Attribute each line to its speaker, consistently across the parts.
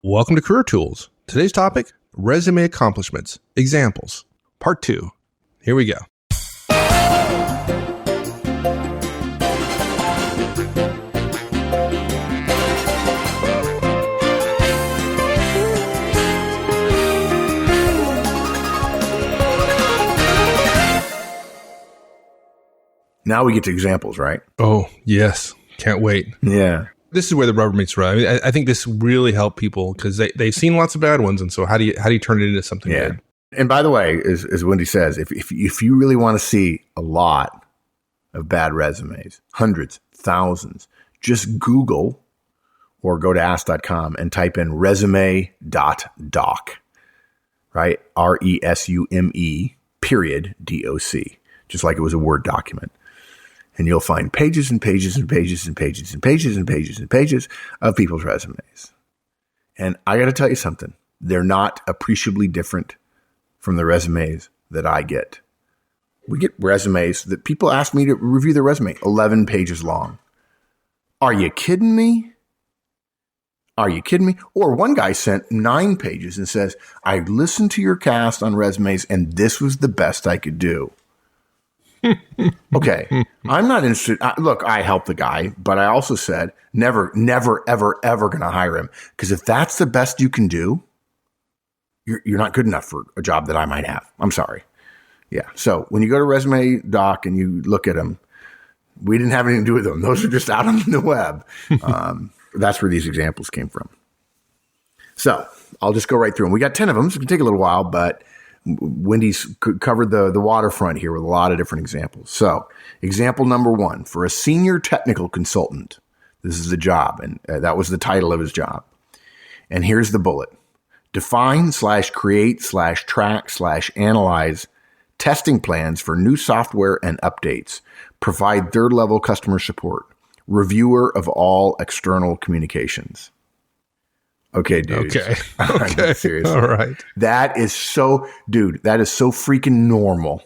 Speaker 1: Welcome to Career Tools. Today's topic, resume accomplishments, examples, part 2. Here we go.
Speaker 2: Now we get to examples, right?
Speaker 1: Oh, yes. Can't wait.
Speaker 2: Yeah.
Speaker 1: This is where the rubber meets the road. I mean, I think this really helped people because they've seen lots of bad ones. And so how do you turn it into something good?
Speaker 2: And by the way, as Wendy says, if you really want to see a lot of bad resumes, hundreds, thousands, just Google or go to ask.com and type in resume.doc, right? RESUME period DOC, just like it was a Word document. And you'll find pages and pages and pages and pages and pages and pages and pages of people's resumes. And I got to tell you something. They're not appreciably different from the resumes that I get. We get resumes that people ask me to review their resume, 11 pages long. Are you kidding me? Are you kidding me? Or one guy sent 9 pages and says, I listened to your cast on resumes and this was the best I could do. Okay, I'm not interested. Look, I helped the guy, but I also said never, ever going to hire him because if that's the best you can do, you're not good enough for a job that I might have. I'm sorry. Yeah. So when you go to Resume Doc and you look at them, we didn't have anything to do with them. Those are just out on the web. That's where these examples came from. So I'll just go right through them. We got 10 of them, so it can take a little while, but Wendy's covered the waterfront here with a lot of different examples. So example number 1, for a senior technical consultant, this is the job, and that was the title of his job. And here's the bullet. Define/create/track/analyze testing plans for new software and updates. Provide third-level customer support. Reviewer of all external communications. Okay, dude.
Speaker 1: Okay.
Speaker 2: Seriously.
Speaker 1: All right.
Speaker 2: That is so freaking normal.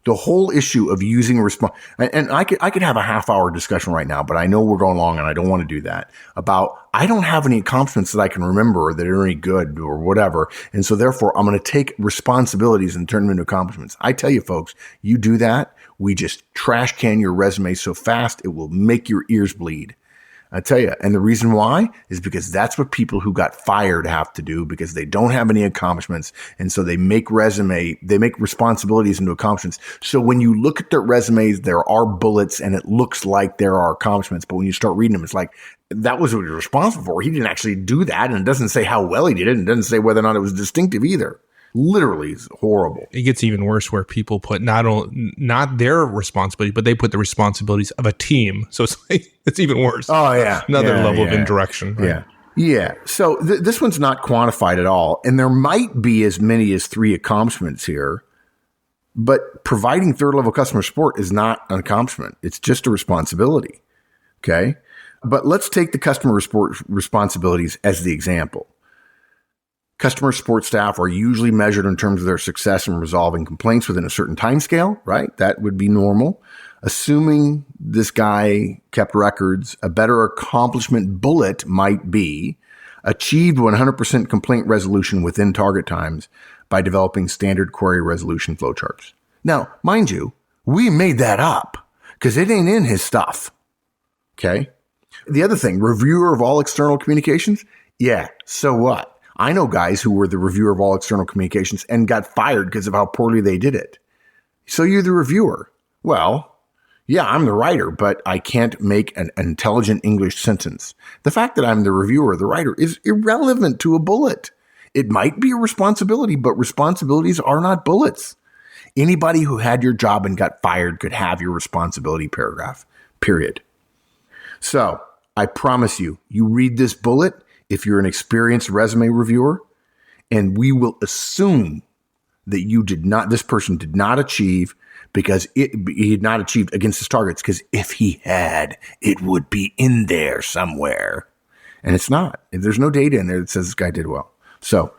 Speaker 2: The whole issue of using response, and I could have a half-hour discussion right now, but I know we're going long and I don't want to do that, about I don't have any accomplishments that I can remember that are any good or whatever. And so therefore I'm going to take responsibilities and turn them into accomplishments. I tell you folks, you do that, we just trash can your resume so fast, it will make your ears bleed. I tell you, and the reason why is because that's what people who got fired have to do because they don't have any accomplishments. And so they make responsibilities into accomplishments. So when you look at their resumes, there are bullets and it looks like there are accomplishments. But when you start reading them, it's like, that was what he was responsible for. He didn't actually do that. And it doesn't say how well he did it. And it doesn't say whether or not it was distinctive either. Literally, it's horrible.
Speaker 1: It gets even worse where people put not their responsibility, but they put the responsibilities of a team. So it's even worse.
Speaker 2: Oh, yeah.
Speaker 1: Another level of indirection. Right?
Speaker 2: Yeah. Yeah. So this one's not quantified at all. And there might be as many as 3 accomplishments here. But providing third-level customer support is not an accomplishment. It's just a responsibility. Okay? But let's take the customer support responsibilities as the example. Customer support staff are usually measured in terms of their success in resolving complaints within a certain time scale, right? That would be normal. Assuming this guy kept records, a better accomplishment bullet might be achieved 100% complaint resolution within target times by developing standard query resolution flowcharts. Now, mind you, we made that up because it ain't in his stuff. Okay? The other thing, reviewer of all external communications. Yeah, so what? I know guys who were the reviewer of all external communications and got fired because of how poorly they did it. So you're the reviewer. Well, yeah, I'm the writer, but I can't make an intelligent English sentence. The fact that I'm the reviewer or the writer is irrelevant to a bullet. It might be a responsibility, but responsibilities are not bullets. Anybody who had your job and got fired could have your responsibility paragraph, period. So I promise you, you read this bullet, if you're an experienced resume reviewer, and we will assume that this person did not achieve because he had not achieved against his targets, because if he had, it would be in there somewhere. And it's not. There's no data in there that says this guy did well. So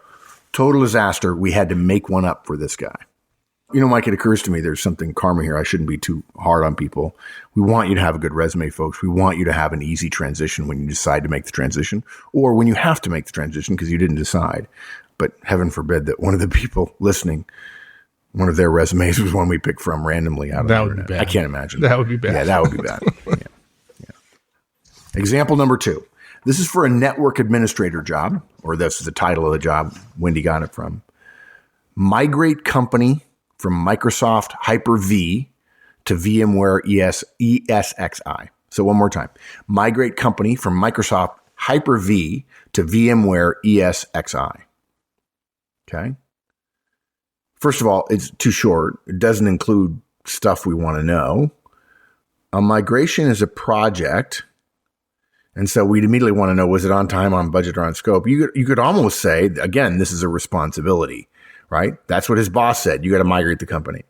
Speaker 2: total disaster. We had to make one up for this guy. Mike, it occurs to me there's something karma here. I shouldn't be too hard on people. We want you to have a good resume, folks. We want you to have an easy transition when you decide to make the transition or when you have to make the transition because you didn't decide. But heaven forbid that one of the people listening, one of their resumes was one we picked from randomly out of the internet. I can't imagine.
Speaker 1: That would be bad.
Speaker 2: Yeah, that would be bad. Yeah. Example number 2. This is for a network administrator job, or that's the title of the job Wendy got it from. Migrate company from Microsoft Hyper-V to VMware ESXi. So one more time. Migrate company from Microsoft Hyper-V to VMware ESXi. Okay. First of all, it's too short. It doesn't include stuff we want to know. A migration is a project. And so we'd immediately want to know, was it on time, on budget, or on scope? You could almost say, again, this is a responsibility, right? That's what his boss said. You got to migrate the company.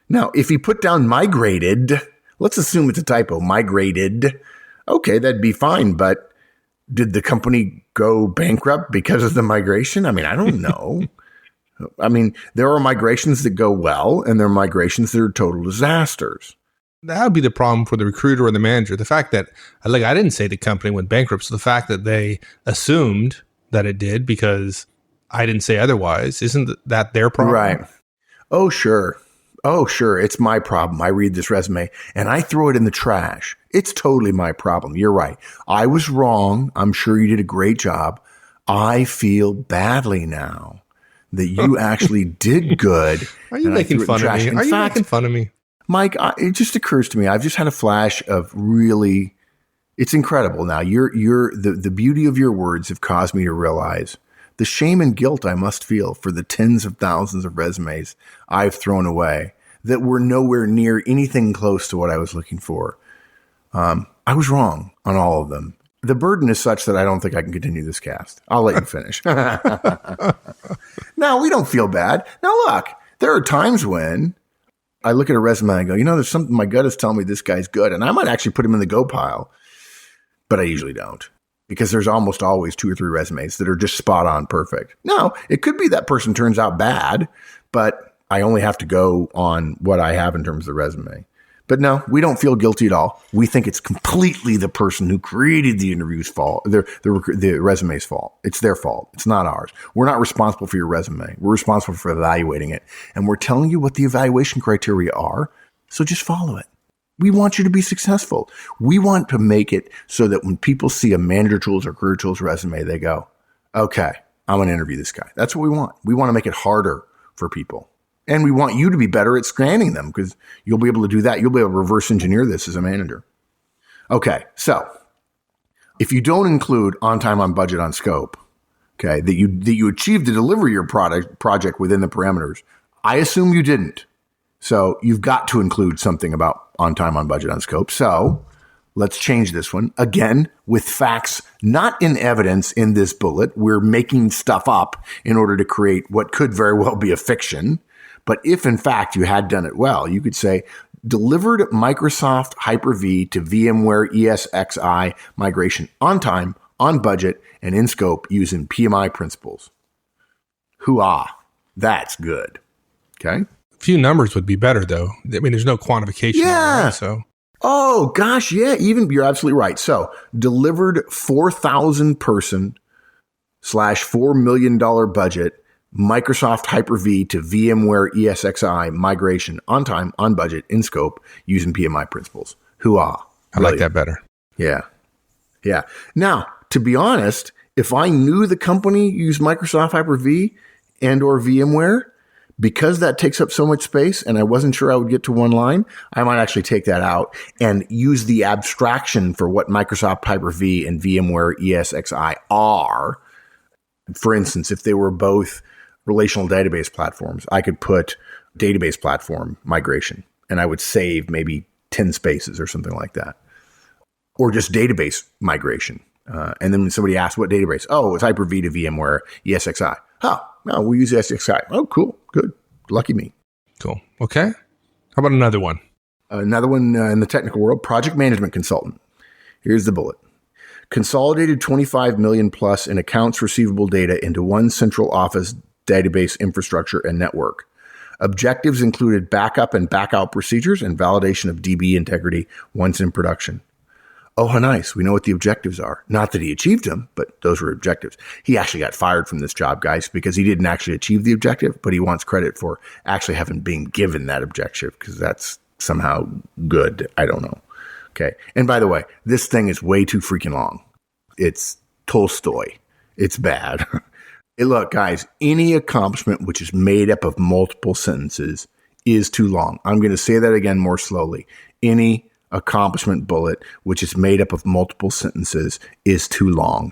Speaker 2: Now, if he put down migrated, let's assume it's a typo, migrated. Okay, that'd be fine. But did the company go bankrupt because of the migration? I mean, I don't know. I mean, there are migrations that go well and there are migrations that are total disasters.
Speaker 1: That would be the problem for the recruiter or the manager. The fact that, like, I didn't say the company went bankrupt. So the fact that they assumed that it did because I didn't say otherwise, isn't that their problem?
Speaker 2: Right. Oh, sure. It's my problem. I read this resume and I throw it in the trash. It's totally my problem. You're right. I was wrong. I'm sure you did a great job. I feel badly now that you actually did good.
Speaker 1: Are you making fun of me? Making fun of me?
Speaker 2: Mike, it just occurs to me. I've just had a flash of really, it's incredible. Now, the beauty of your words have caused me to realize the shame and guilt I must feel for the tens of thousands of resumes I've thrown away that were nowhere near anything close to what I was looking for. I was wrong on all of them. The burden is such that I don't think I can continue this cast. I'll let you finish. No, we don't feel bad. Now, look, there are times when I look at a resume and I go, there's something my gut is telling me this guy's good. And I might actually put him in the go pile, but I usually don't because there's almost always 2 or 3 resumes that are just spot on perfect. Now, it could be that person turns out bad, but I only have to go on what I have in terms of the resume. But no, we don't feel guilty at all. We think it's completely the person who created the interview's fault, the resume's fault. It's their fault. It's not ours. We're not responsible for your resume. We're responsible for evaluating it. And we're telling you what the evaluation criteria are. So just follow it. We want you to be successful. We want to make it so that when people see a Manager Tools or Career Tools resume, they go, okay, I'm going to interview this guy. That's what we want. We want to make it harder for people. And we want you to be better at scanning them because you'll be able to do that. You'll be able to reverse engineer this as a manager. Okay, so if you don't include on time, on budget, on scope, okay, that you achieved to deliver your project within the parameters, I assume you didn't. So you've got to include something about on time, on budget, on scope. So let's change this one again with facts not in evidence in this bullet. We're making stuff up in order to create what could very well be a fiction. But if, in fact, you had done it well, you could say, delivered Microsoft Hyper-V to VMware ESXi migration on time, on budget, and in scope using PMI principles. Hooah. That's good. Okay?
Speaker 1: A few numbers would be better, though. I mean, there's no quantification.
Speaker 2: Yeah.
Speaker 1: Right, so.
Speaker 2: Oh, gosh, yeah. You're absolutely right. So, delivered 4,000 person / $4 million budget Microsoft Hyper-V to VMware ESXi migration on time, on budget, in scope, using PMI principles. Hooah.
Speaker 1: I like that better.
Speaker 2: Yeah. Yeah. Now, to be honest, if I knew the company used Microsoft Hyper-V and or VMware, because that takes up so much space and I wasn't sure I would get to one line, I might actually take that out and use the abstraction for what Microsoft Hyper-V and VMware ESXi are. For instance, if they were both relational database platforms, I could put database platform migration and I would save maybe 10 spaces or something like that. Or just database migration. And then when somebody asks what database, oh, it's Hyper-V to VMware ESXi. Oh, no, we use ESXi. Oh, cool. Good. Lucky me.
Speaker 1: Cool. Okay. How about another one?
Speaker 2: Another one in the technical world, project management consultant. Here's the bullet. Consolidated 25 million plus in accounts receivable data into one central office database infrastructure and network. Objectives included backup and backout procedures and validation of DB integrity once in production. Oh, how nice. We know what the objectives are. Not that he achieved them, but those were objectives. He actually got fired from this job, guys, because he didn't actually achieve the objective, but he wants credit for actually having been given that objective because that's somehow good. I don't know. Okay. And by the way, this thing is way too freaking long. It's Tolstoy. It's bad. Look, guys, any accomplishment which is made up of multiple sentences is too long. I'm going to say that again more slowly. Any accomplishment bullet which is made up of multiple sentences is too long.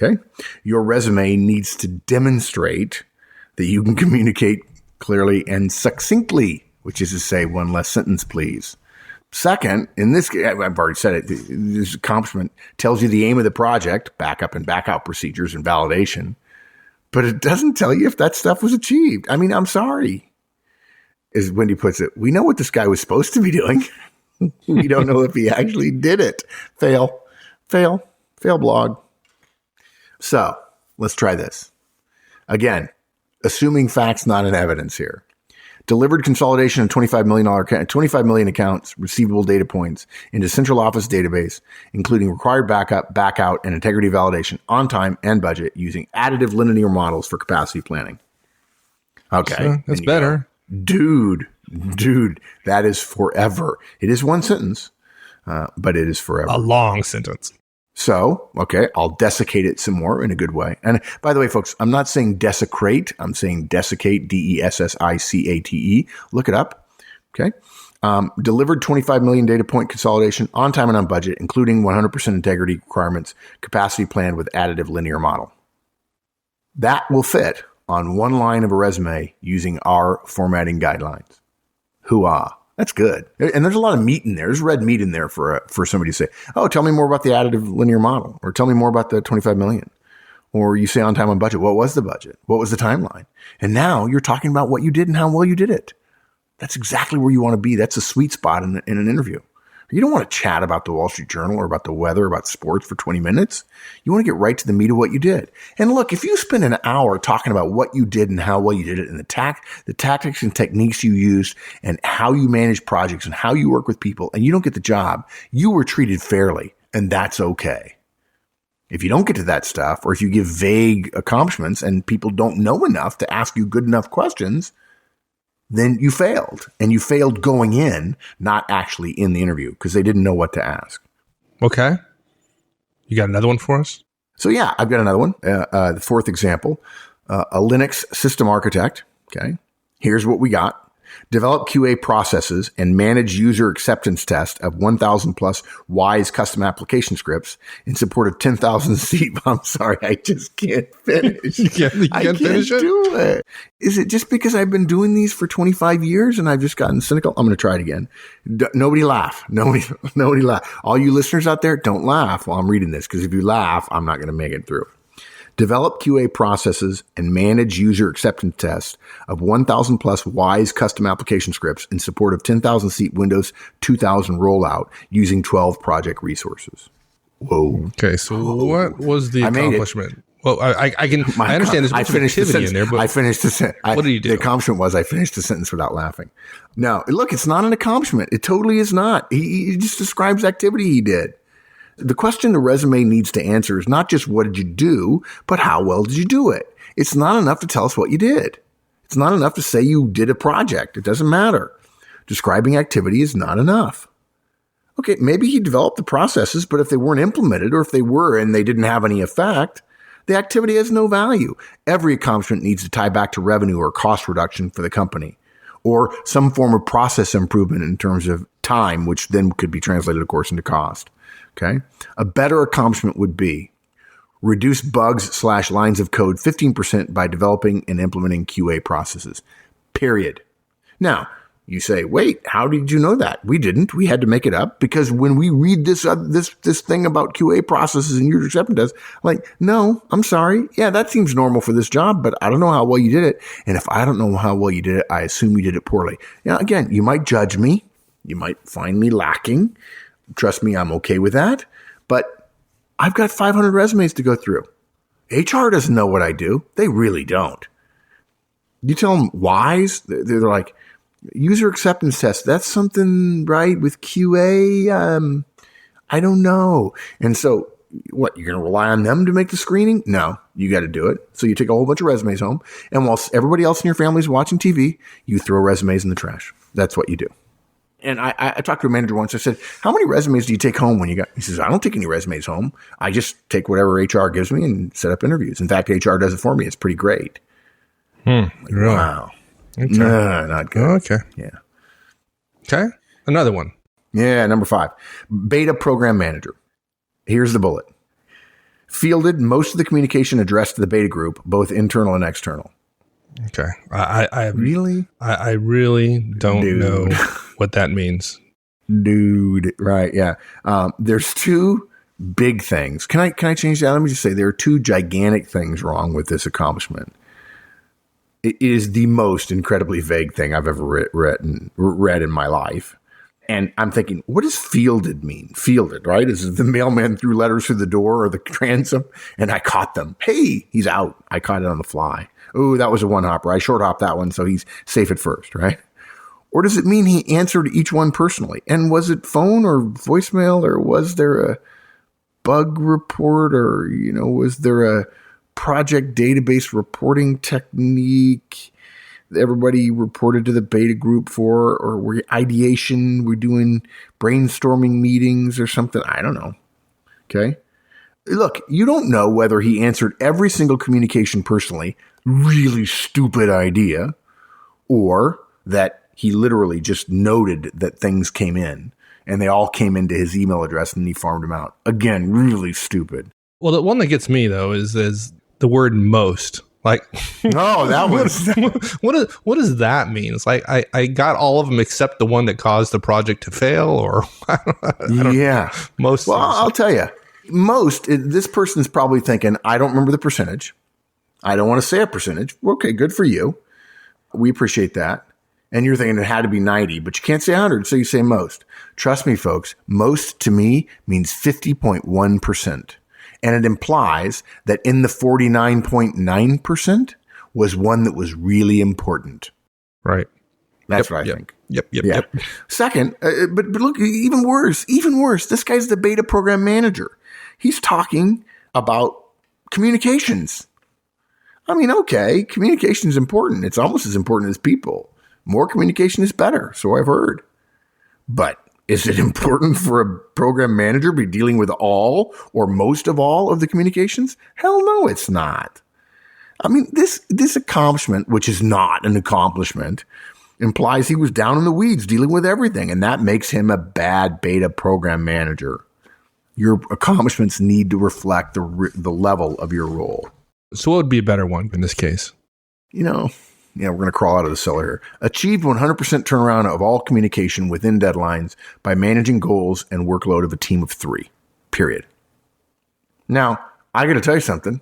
Speaker 2: Okay? Your resume needs to demonstrate that you can communicate clearly and succinctly, which is to say one less sentence, please. Second, in this case, I've already said it, this accomplishment tells you the aim of the project, backup and backout procedures and validation, but it doesn't tell you if that stuff was achieved. I mean, I'm sorry. As Wendy puts it, we know what this guy was supposed to be doing. We don't know if he actually did it. Fail blog. So let's try this. Again, assuming facts, not an evidence here. Delivered consolidation of $25 million accounts, receivable data points into central office database, including required backup, backout, and integrity validation on time and budget using additive linear models for capacity planning. Okay.
Speaker 1: So that's better.
Speaker 2: Dude, that is forever. It is one sentence, but it is forever.
Speaker 1: A long sentence.
Speaker 2: So, okay, I'll desiccate it some more in a good way. And by the way, folks, I'm not saying desecrate. I'm saying desiccate, DESSICATE. Look it up. Okay. Delivered 25 million data point consolidation on time and on budget, including 100% integrity requirements, capacity planned with additive linear model. That will fit on one line of a resume using our formatting guidelines. Hooah. That's good. And there's a lot of meat in there. There's red meat in there for somebody to say, oh, tell me more about the additive linear model, or tell me more about the 25 million. Or you say on time on budget. What was the budget? What was the timeline? And now you're talking about what you did and how well you did it. That's exactly where you want to be. That's a sweet spot in an interview. You don't want to chat about the Wall Street Journal or about the weather, or about sports for 20 minutes. You want to get right to the meat of what you did. And look, if you spend an hour talking about what you did and how well you did it, and the tactics and techniques you used, and how you manage projects and how you work with people, and you don't get the job, you were treated fairly, and that's okay. If you don't get to that stuff, or if you give vague accomplishments and people don't know enough to ask you good enough questions, then you failed. And you failed going in, not actually in the interview, because they didn't know what to ask.
Speaker 1: Okay. You got another one for us?
Speaker 2: So yeah, I've got another one. The fourth example, a Linux system architect. Okay. Here's what we got. Develop QA processes and manage user acceptance test of 1,000 plus WISE custom application scripts in support of 10,000 seat. I'm sorry, I just can't finish.
Speaker 1: You can't finish it?
Speaker 2: Do it. Is it just because I've been doing these for 25 years and I've just gotten cynical? I'm going to try it again. Nobody laugh. Nobody laugh. All you listeners out there, don't laugh while I'm reading this, because if you laugh, I'm not going to make it through. Develop QA processes and manage user acceptance tests of 1,000 plus WISE custom application scripts in support of 10,000 seat Windows 2000 rollout using 12 project resources. Whoa.
Speaker 1: Okay, so what was the accomplishment? Well, I understand there's much activity in there, but
Speaker 2: I finished the sentence.
Speaker 1: What did you do?
Speaker 2: The accomplishment was I finished the sentence without laughing. No, look, it's not an accomplishment. It totally is not. He just describes activity he did. The question the resume needs to answer is not just what did you do, but how well did you do it? It's not enough to tell us what you did. It's not enough to say you did a project. It doesn't matter. Describing activity is not enough. Okay, maybe he developed the processes, but if they weren't implemented, or if they were and they didn't have any effect, the activity has no value. Every accomplishment needs to tie back to revenue or cost reduction for the company, or some form of process improvement in terms of time, which then could be translated, of course, into cost. Okay. A better accomplishment would be reduce bugs / lines of code 15% by developing and implementing QA processes. Period. Now, you say, wait, how did you know that? We didn't. We had to make it up, because when we read this thing about QA processes and user acceptance tests, like, no, I'm sorry. Yeah, that seems normal for this job, but I don't know how well you did it. And if I don't know how well you did it, I assume you did it poorly. Now, again, you might judge me. You might find me lacking. Trust me, I'm okay with that. But I've got 500 resumes to go through. HR doesn't know what I do. They really don't. You tell them whys, they're like, user acceptance test. That's something right with QA. I don't know. And so what, you're going to rely on them to make the screening? No, you got to do it. So you take a whole bunch of resumes home, and while everybody else in your family is watching TV, you throw resumes in the trash. That's what you do. And I talked to a manager once. I said, how many resumes do you take home when you got? He says, I don't take any resumes home. I just take whatever HR gives me and set up interviews. In fact, HR does it for me. It's pretty great.
Speaker 1: Really?
Speaker 2: Wow. Okay. No, not good.
Speaker 1: Okay.
Speaker 2: Yeah.
Speaker 1: Okay. Another one.
Speaker 2: Yeah. Number 5, beta program manager. Here's the bullet. Fielded most of the communication addressed to the beta group, both internal and external.
Speaker 1: Okay. I
Speaker 2: Really?
Speaker 1: I really don't know what that means.
Speaker 2: Dude. Right. Yeah. There's 2 big things. Can I change that? Let me just say there are 2 gigantic things wrong with this accomplishment. It is the most incredibly vague thing I've ever read in my life. And I'm thinking, what does fielded mean? Fielded, right? Is the mailman threw letters through the door or the transom and I caught them. Hey, he's out. I caught it on the fly. Oh, that was a one-hopper. I short-hopped that one, so he's safe at first, right? Or does it mean he answered each one personally? And was it phone or voicemail, or was there a bug report, or, was there a project database reporting technique everybody reported to the beta group for, or were ideation, we're doing brainstorming meetings or something? I don't know. Okay. Look, you don't know whether he answered every single communication personally, really stupid idea, or that he literally just noted that things came in and they all came into his email address and he farmed them out. Again, really stupid.
Speaker 1: Well, the one that gets me though is the word most. Like,
Speaker 2: oh, that was
Speaker 1: what does that mean? It's like I got all of them except the one that caused the project to fail, or I don't
Speaker 2: yeah,
Speaker 1: most.
Speaker 2: Well, I'll tell you, this person's probably thinking, I don't remember the percentage. I don't want to say a percentage. Okay, good for you. We appreciate that. And you're thinking it had to be 90, but you can't say 100, so you say most. Trust me, folks, most to me means 50.1%. And it implies that in the 49.9% was one that was really important.
Speaker 1: Right.
Speaker 2: That's what I think.
Speaker 1: Yep.
Speaker 2: Second, but look, even worse, this guy's the beta program manager. He's talking about communications. I mean, okay, communication is important. It's almost as important as people. More communication is better, so I've heard. But is it important for a program manager to be dealing with all or most of all of the communications? Hell no, it's not. I mean, this accomplishment, which is not an accomplishment, implies he was down in the weeds dealing with everything, and that makes him a bad beta program manager. Your accomplishments need to reflect the level of your role.
Speaker 1: So what would be a better one in this case?
Speaker 2: We're going to crawl out of the cellar here. Achieved 100% turnaround of all communication within deadlines by managing goals and workload of a team of 3, period. Now, I got to tell you something.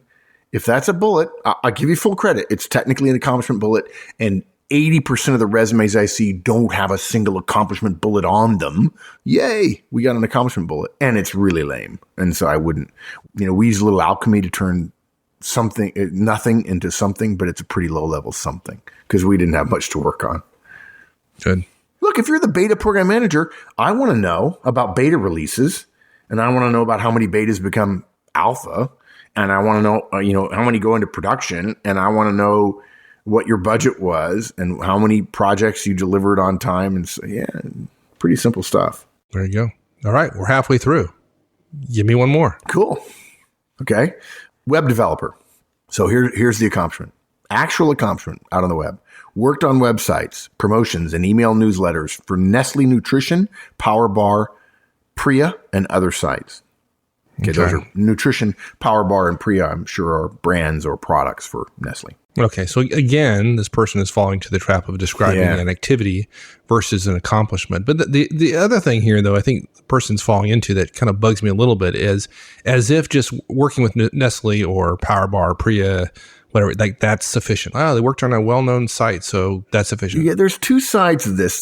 Speaker 2: If that's a bullet, I'll give you full credit. It's technically an accomplishment bullet, and 80% of the resumes I see don't have a single accomplishment bullet on them. Yay, we got an accomplishment bullet, and it's really lame. And so I wouldn't, we use a little alchemy to turn nothing into something, but it's a pretty low level something because we didn't have much to work on.
Speaker 1: Good.
Speaker 2: Look, if you're the beta program manager, I want to know about beta releases, and I want to know about how many betas become alpha, and I want to know, how many go into production, and I want to know what your budget was and how many projects you delivered on time. And so, yeah, pretty simple stuff.
Speaker 1: There you go. All right, we're halfway through. Give me one more.
Speaker 2: Cool. Okay. Web developer. So here's the accomplishment. Actual accomplishment out on the web. Worked on websites, promotions, and email newsletters for Nestle Nutrition, PowerBar, Priya, and other sites. Okay, those are Nutrition, PowerBar, and Priya, I'm sure, are brands or products for Nestle.
Speaker 1: Okay, so again, this person is falling to the trap of describing an activity versus an accomplishment. But the other thing here, though, I think the person's falling into that kind of bugs me a little bit is as if just working with Nestle or PowerBar, Priya, whatever, like that's sufficient. Oh, they worked on a well-known site, so that's sufficient.
Speaker 2: Yeah, there's 2 sides of this.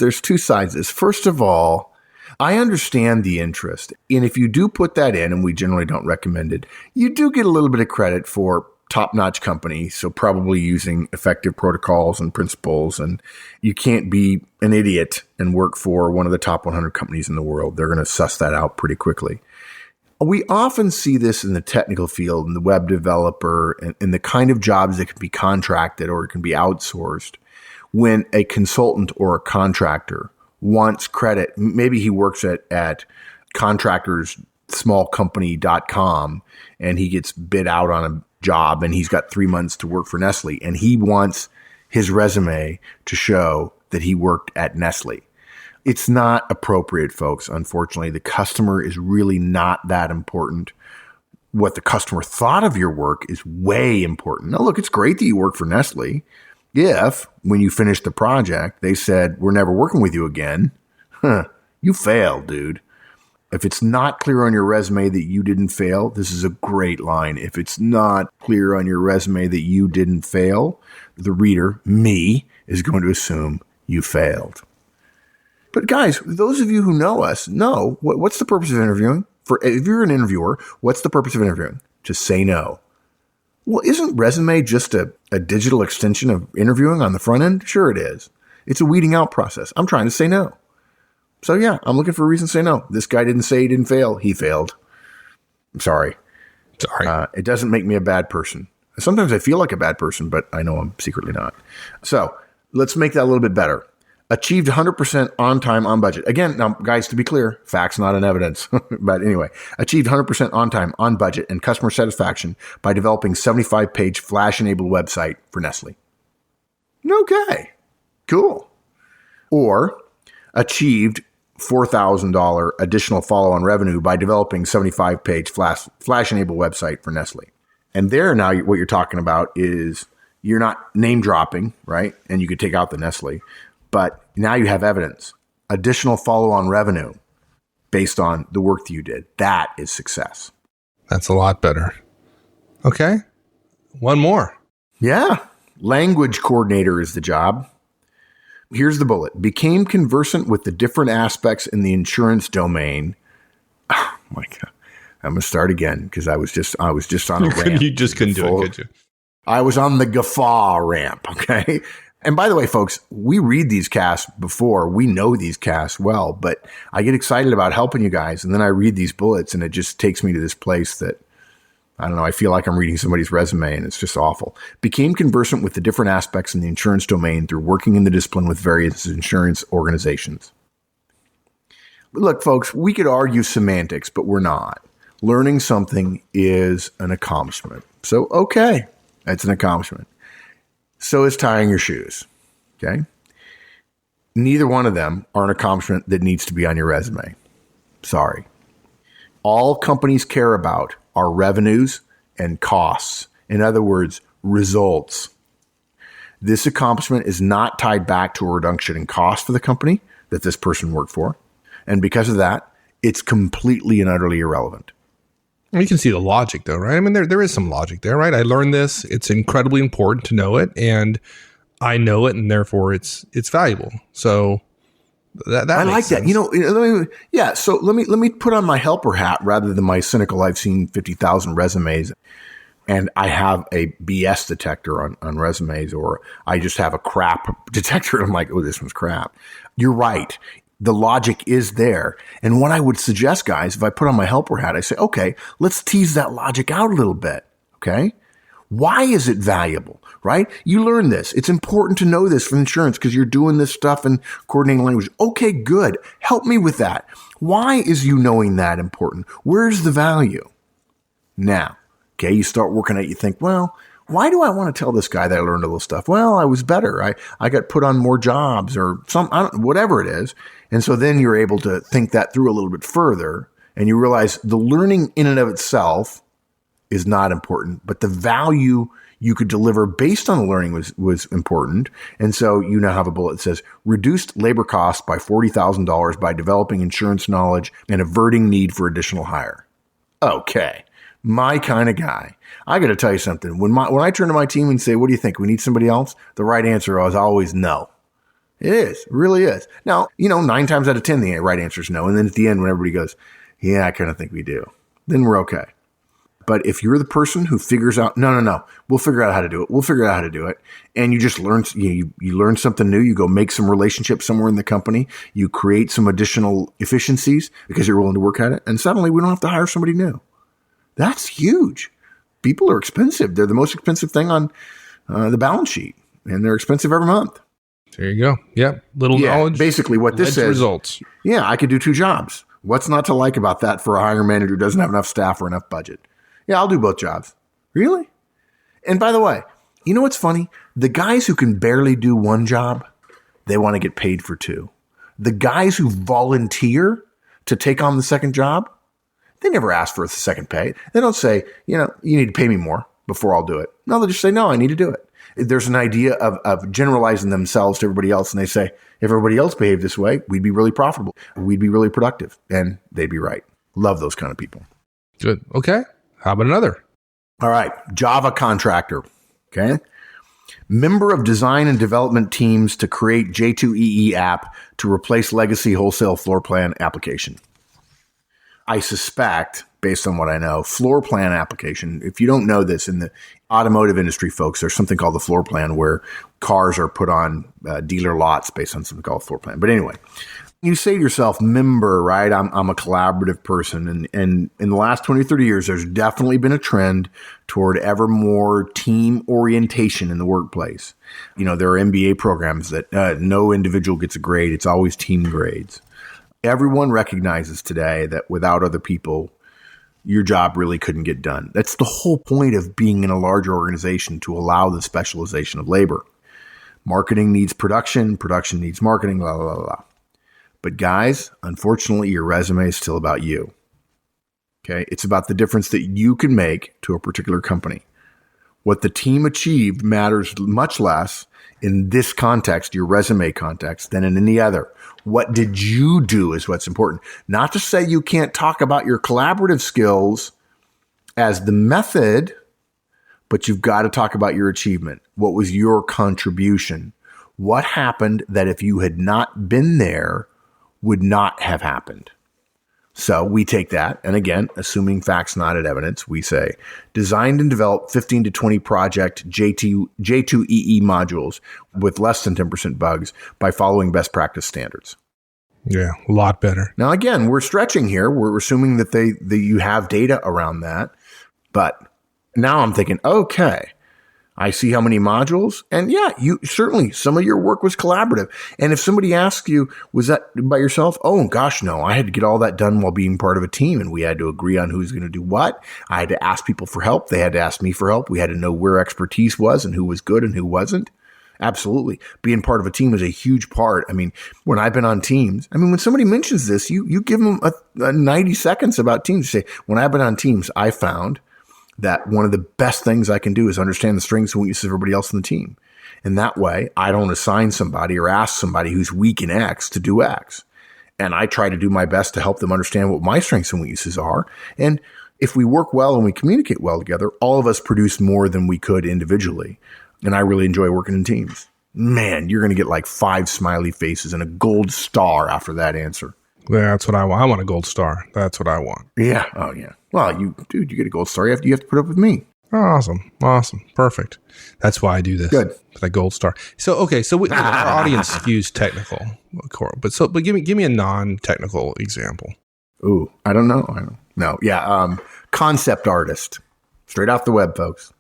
Speaker 2: First of all, I understand the interest. And if you do put that in, and we generally don't recommend it, you do get a little bit of credit for top-notch company, so probably using effective protocols and principles. And you can't be an idiot and work for one of the top 100 companies in the world. They're going to suss that out pretty quickly. We often see this in the technical field, in the web developer, and in the kind of jobs that can be contracted or it can be outsourced. When a consultant or a contractor wants credit, maybe he works at contractorssmallcompany.com and he gets bid out on a job and he's got 3 months to work for Nestle and he wants his resume to show that he worked at Nestle. It's not appropriate, folks. Unfortunately, the customer is really not that important. What the customer thought of your work is way important. Now, look, it's great that you work for Nestle. If, when you finish the project, they said, we're never working with you again, you failed, dude. If it's not clear on your resume that you didn't fail, this is a great line. If it's not clear on your resume that you didn't fail, the reader, me, is going to assume you failed. But guys, those of you who know us know what's the purpose of interviewing? If you're an interviewer, what's the purpose of interviewing? To say no. Well, isn't resume just a digital extension of interviewing on the front end? Sure it is. It's a weeding out process. I'm trying to say no. So yeah, I'm looking for a reason to say no. This guy didn't say he didn't fail. He failed. I'm sorry. It doesn't make me a bad person. Sometimes I feel like a bad person, but I know I'm secretly not. So let's make that a little bit better. Achieved 100% on time, on budget. Again, now, guys, to be clear, facts not an evidence. But anyway, achieved 100% on time, on budget, and customer satisfaction by developing 75-page Flash-enabled website for Nestle. Okay, cool. Or achieved $4,000 additional follow-on revenue by developing 75-page Flash-enabled website for Nestle. And there now, what you're talking about is you're not name dropping, right? And you could take out the Nestle. But now you have evidence, additional follow-on revenue based on the work that you did. That is success.
Speaker 1: That's a lot better. Okay. One more.
Speaker 2: Yeah. Language coordinator is the job. Here's the bullet. Became conversant with the different aspects in the insurance domain. Oh my God. I'm going to start again because I was just on a ramp.
Speaker 1: You just couldn't do it, could you?
Speaker 2: I was on the guffaw ramp. Okay. And by the way, folks, we read these casts before. We know these casts well, but I get excited about helping you guys. And then I read these bullets and it just takes me to this place that, I don't know, I feel like I'm reading somebody's resume and it's just awful. Became conversant with the different aspects in the insurance domain through working in the discipline with various insurance organizations. Look, folks, we could argue semantics, but we're not. Learning something is an accomplishment. So, okay, that's an accomplishment. So is tying your shoes, okay? Neither one of them are an accomplishment that needs to be on your resume. Sorry. All companies care about are revenues and costs. In other words, results. This accomplishment is not tied back to a reduction in cost for the company that this person worked for. And because of that, it's completely and utterly irrelevant.
Speaker 1: You can see the logic, though, right? I mean, there is some logic there, right? I learned this. It's incredibly important to know it, and I know it, and therefore it's valuable. So that I like
Speaker 2: that. You know, yeah. So let me put on my helper hat rather than my cynical. I've seen 50,000 resumes, and I have a BS detector on resumes, or I just have a crap detector. And I'm like, oh, this one's crap. You're right. The logic is there. And what I would suggest, guys, if I put on my helper hat, I say, okay, let's tease that logic out a little bit. Okay. Why is it valuable, right? You learn this. It's important to know this from insurance because you're doing this stuff and coordinating language. Okay, good. Help me with that. Why is you knowing that important? Where's the value? Now, okay, you start working at it, you think, well, why do I want to tell this guy that I learned a little stuff? Well, I was better. I got put on more jobs or whatever it is. And so then you're able to think that through a little bit further and you realize the learning in and of itself is not important, but the value you could deliver based on the learning was important. And so you now have a bullet that says reduced labor costs by $40,000 by developing insurance knowledge and averting need for additional hire. Okay. My kind of guy. I got to tell you something. When I turn to my team and say, what do you think? We need somebody else? The right answer is always no. It is. It really is. Now, 9 times out of 10, the right answer is no. And then at the end, when everybody goes, yeah, I kind of think we do, then we're okay. But if you're the person who figures out, no, we'll figure out how to do it. And you just learn, you learn something new. You go make some relationships somewhere in the company. You create some additional efficiencies because you're willing to work at it. And suddenly we don't have to hire somebody new. That's huge. People are expensive. They're the most expensive thing on the balance sheet, and they're expensive every month.
Speaker 1: There you go. Yep. Little knowledge.
Speaker 2: Basically what this says.
Speaker 1: Results.
Speaker 2: Yeah, I could do 2 jobs. What's not to like about that for a hiring manager who doesn't have enough staff or enough budget? Yeah, I'll do both jobs. Really? And by the way, you know what's funny? The guys who can barely do 1 job, they want to get paid for 2. The guys who volunteer to take on the second job, they never ask for a second pay. They don't say, you need to pay me more before I'll do it. No, they just say, no, I need to do it. There's an idea of generalizing themselves to everybody else. And they say, if everybody else behaved this way, we'd be really profitable. We'd be really productive. And they'd be right. Love those kind of people.
Speaker 1: Good. Okay. How about another?
Speaker 2: All right. Java contractor. Okay. Member of design and development teams to create J2EE app to replace legacy wholesale floor plan application. I suspect, based on what I know, floor plan application, if you don't know this, in the automotive industry, folks, there's something called the floor plan where cars are put on dealer lots based on something called floor plan. But anyway, you say to yourself, member, right? I'm a collaborative person. And in the last 20, 30 years, there's definitely been a trend toward ever more team orientation in the workplace. There are MBA programs that no individual gets a grade. It's always team grades. Everyone recognizes today that without other people, your job really couldn't get done. That's the whole point of being in a larger organization, to allow the specialization of labor. Marketing needs production needs marketing, blah, blah, blah, blah. But guys, unfortunately, your resume is still about you. Okay? It's about the difference that you can make to a particular company. What the team achieved matters much less in this context, your resume context, than in any other. What did you do is what's important. Not to say you can't talk about your collaborative skills as the method, but you've got to talk about your achievement. What was your contribution? What happened that if you had not been there would not have happened? So we take that, and again, assuming facts not at evidence, we say designed and developed 15 to 20 project J2EE modules with less than 10% bugs by following best practice standards.
Speaker 1: Yeah, a lot better.
Speaker 2: Now, again, we're stretching here. We're assuming that you have data around that. But now I'm thinking, okay, I see how many modules. And yeah, you certainly, some of your work was collaborative. And if somebody asks you, was that by yourself? Oh, gosh, no. I had to get all that done while being part of a team, and we had to agree on who's going to do what. I had to ask people for help. They had to ask me for help. We had to know where expertise was and who was good and who wasn't. Absolutely. Being part of a team is a huge part. I mean, when I've been on teams, when somebody mentions this, you give them a 90 seconds about teams. You say, when I've been on teams, I found that one of the best things I can do is understand the strengths and weaknesses of everybody else in the team. And that way, I don't assign somebody or ask somebody who's weak in X to do X. And I try to do my best to help them understand what my strengths and weaknesses are. And if we work well and we communicate well together, all of us produce more than we could individually. And I really enjoy working in teams. Man, you're going to get like 5 smiley faces and a gold star after that answer.
Speaker 1: Yeah, that's what I want. I want a gold star. That's what I want.
Speaker 2: Yeah. Oh, yeah. Well, you get a gold star. You have to put up with me.
Speaker 1: Awesome. Perfect. That's why I do this.
Speaker 2: Good.
Speaker 1: That gold star. So, okay. So our audience skews technical, but give me a non-technical example.
Speaker 2: Ooh, I don't know. No. Yeah. Concept artist. Straight off the web, folks.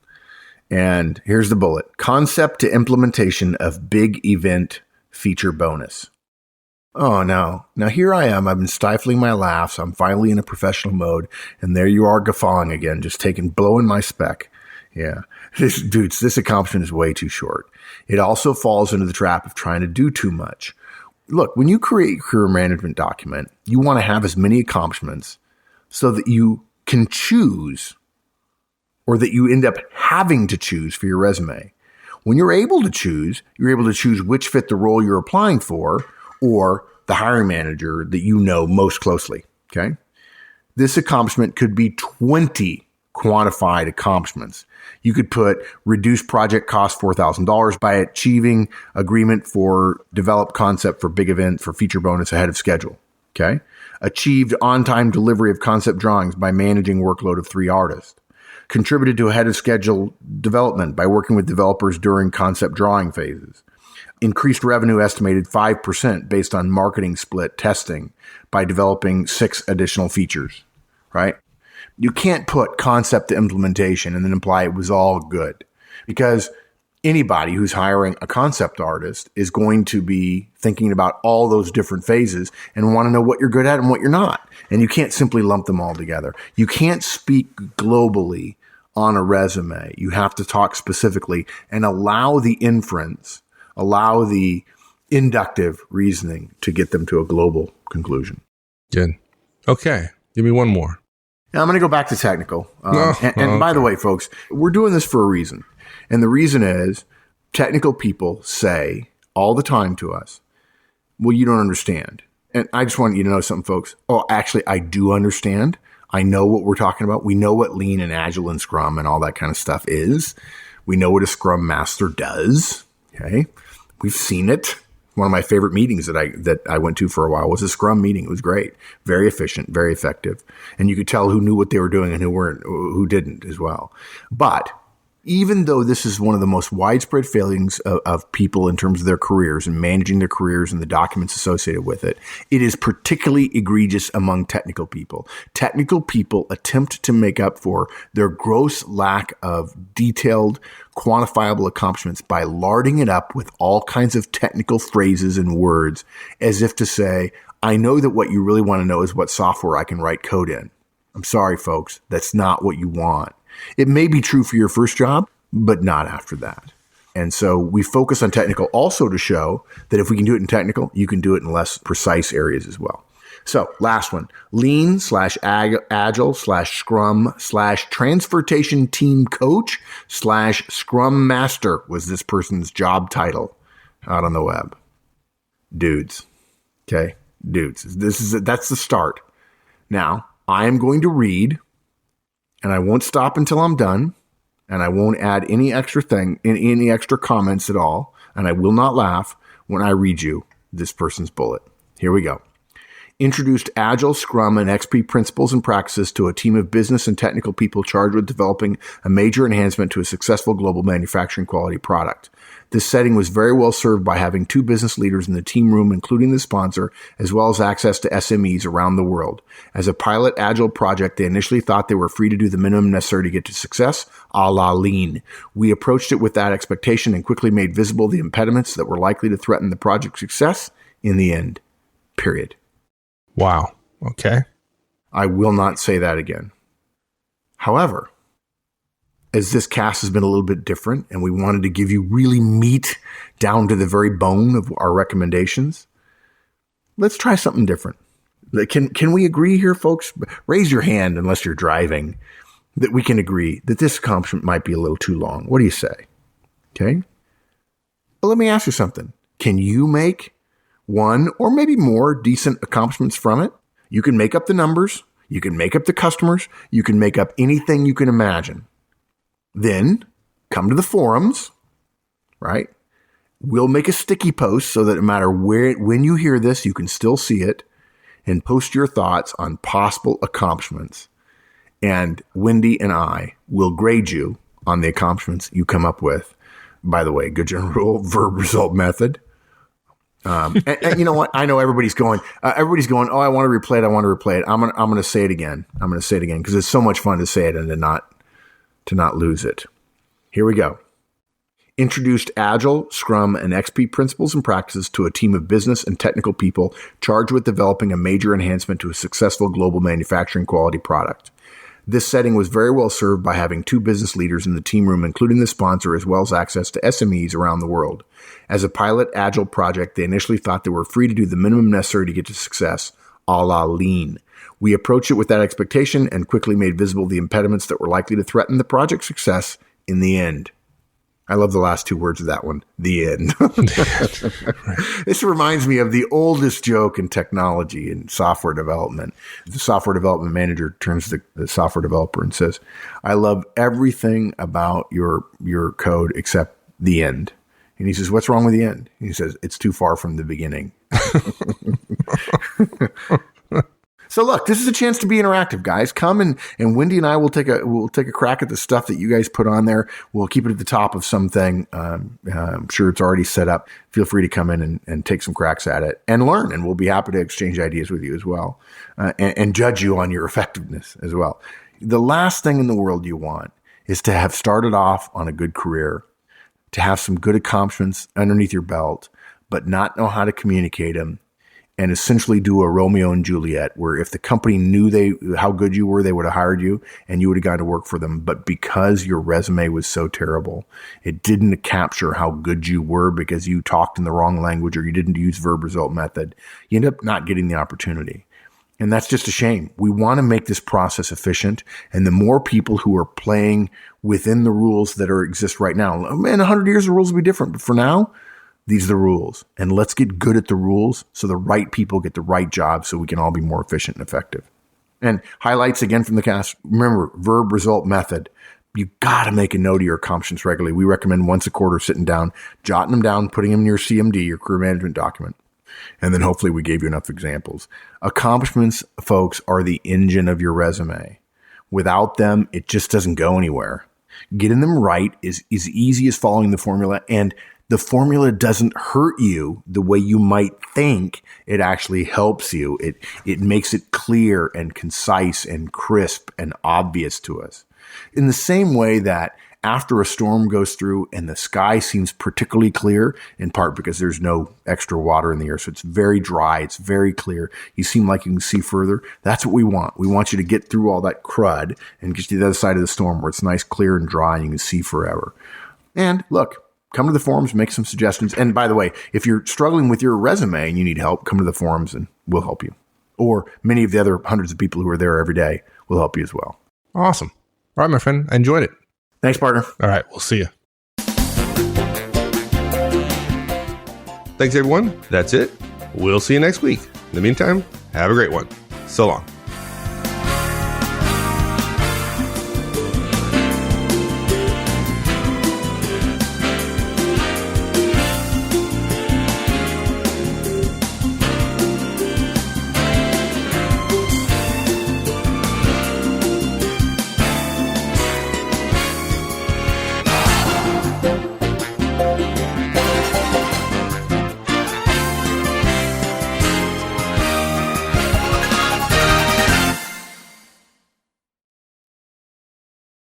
Speaker 2: And here's the bullet. Concept to implementation of big event feature bonus. Oh, no. Now, here I am. I've been stifling my laughs. I'm finally in a professional mode. And there you are guffawing again, just blowing my spec. Yeah. This accomplishment is way too short. It also falls into the trap of trying to do too much. Look, when you create a career management document, you want to have as many accomplishments so that you can choose, or that you end up having to choose for your resume. When you're able to choose which fit the role you're applying for or the hiring manager that you know most closely, okay? This accomplishment could be 20 quantified accomplishments. You could put reduced project cost $4,000 by achieving agreement for developed concept for big event for feature bonus ahead of schedule, okay? Achieved on-time delivery of concept drawings by managing workload of 3 artists. contributed to ahead of schedule development by working with developers during concept drawing phases. Increased revenue estimated 5% based on marketing split testing by developing 6 additional features, right? You can't put concept to implementation and then imply it was all good, because anybody who's hiring a concept artist is going to be thinking about all those different phases and want to know what you're good at and what you're not. And you can't simply lump them all together. You can't speak globally on a resume. You have to talk specifically and allow the inference, allow the inductive reasoning to get them to a global conclusion.
Speaker 1: Good. Okay. Give me one more.
Speaker 2: Now I'm going to go back to technical. And by the way, folks, we're doing this for a reason. And the reason is technical people say all the time to us, well, you don't understand. And I just want you to know something, folks. Oh, actually, I do understand. I know what we're talking about. We know what Lean and Agile and Scrum and all that kind of stuff is. We know what a Scrum Master does. Okay. We've seen it. One of my favorite meetings that I went to for a while was a Scrum meeting. It was great. Very efficient, very effective. And you could tell who knew what they were doing and who didn't as well. But even though this is one of the most widespread failings of people in terms of their careers and managing their careers and the documents associated with it, it is particularly egregious among technical people. Technical people attempt to make up for their gross lack of detailed, quantifiable accomplishments by larding it up with all kinds of technical phrases and words, as if to say, I know that what you really want to know is what software I can write code in. I'm sorry, folks. That's not what you want. It may be true for your first job, but not after that. And so we focus on technical also to show that if we can do it in technical, you can do it in less precise areas as well. So last one, Lean/Agile/Scrum/Transportation Team Coach/Scrum Master was this person's job title out on the web. Dudes. Okay. Dudes. That's the start. Now I am going to read, and I won't stop until I'm done, and I won't add any extra comments at all, and I will not laugh when I read you this person's bullet. Here we go. Introduced Agile, Scrum, and XP principles and practices to a team of business and technical people charged with developing a major enhancement to a successful global manufacturing quality product. This setting was very well served by having 2 business leaders in the team room, including the sponsor, as well as access to SMEs around the world. As a pilot Agile project, they initially thought they were free to do the minimum necessary to get to success, a la Lean. We approached it with that expectation and quickly made visible the impediments that were likely to threaten the project's success in the end. Period.
Speaker 1: Wow. Okay.
Speaker 2: I will not say that again. However, as this cast has been a little bit different and we wanted to give you really meat down to the very bone of our recommendations, let's try something different. Can we agree here, folks? Raise your hand unless you're driving, that we can agree that this accomplishment might be a little too long. What do you say? Okay. But let me ask you something. Can you make one or maybe more decent accomplishments from it? You can make up the numbers. You can make up the customers. You can make up anything you can imagine. Then come to the forums, right? We'll make a sticky post so that no matter when you hear this, you can still see it, and post your thoughts on possible accomplishments. And Wendy and I will grade you on the accomplishments you come up with. By the way, good general rule, verb result method. And you know what? I know everybody's going, oh, I want to replay it. I'm going to say it again. I'm going to say it again because it's so much fun to say it and to not lose it. Here we go. Introduced Agile, Scrum, and XP principles and practices to a team of business and technical people charged with developing a major enhancement to a successful global manufacturing quality product. This setting was very well served by having 2 business leaders in the team room, including the sponsor, as well as access to SMEs around the world. As a pilot Agile project, they initially thought they were free to do the minimum necessary to get to success, a la Lean. We approached it with that expectation and quickly made visible the impediments that were likely to threaten the project's success in the end. I love the last 2 words of that one, the end. This reminds me of the oldest joke in technology and software development. The software development manager turns to the software developer and says, I love everything about your code except the end. And he says, what's wrong with the end? And he says, it's too far from the beginning. So look, this is a chance to be interactive, guys. Come and Wendy and I will take a crack at the stuff that you guys put on there. We'll keep it at the top of something. I'm sure it's already set up. Feel free to come in and take some cracks at it and learn. And we'll be happy to exchange ideas with you as well, and judge you on your effectiveness as well. The last thing in the world you want is to have started off on a good career, to have some good accomplishments underneath your belt, but not know how to communicate them, and essentially do a Romeo and Juliet, where if the company knew how good you were, they would have hired you and you would have gone to work for them. But because your resume was so terrible, it didn't capture how good you were because you talked in the wrong language or you didn't use verb result method, you end up not getting the opportunity. And that's just a shame. We want to make this process efficient. And the more people who are playing within the rules that exist right now, in 100 years, the rules will be different. But for now, these are the rules. And let's get good at the rules so the right people get the right jobs so we can all be more efficient and effective. And highlights again from the cast. Remember, verb result method. You got to make a note of your accomplishments regularly. We recommend once a quarter sitting down, jotting them down, putting them in your CMD, your career management document. And then hopefully we gave you enough examples. Accomplishments, folks, are the engine of your resume. Without them, it just doesn't go anywhere. Getting them right is as easy as following the formula, and the formula doesn't hurt you the way you might think. It actually helps you. It makes it clear and concise and crisp and obvious to us. In the same way that after a storm goes through and the sky seems particularly clear, in part because there's no extra water in the air, so it's very dry, it's very clear, you seem like you can see further. That's what we want. We want you to get through all that crud and get to the other side of the storm where it's nice, clear, and dry and you can see forever. And look, come to the forums, make some suggestions. And by the way, if you're struggling with your resume and you need help, come to the forums and we'll help you. Or many of the other hundreds of people who are there every day will help you as well.
Speaker 1: Awesome. All right, my friend. I enjoyed it.
Speaker 2: Thanks, partner.
Speaker 1: All right. We'll see you. Thanks, everyone. That's it. We'll see you next week. In the meantime, have a great one. So long.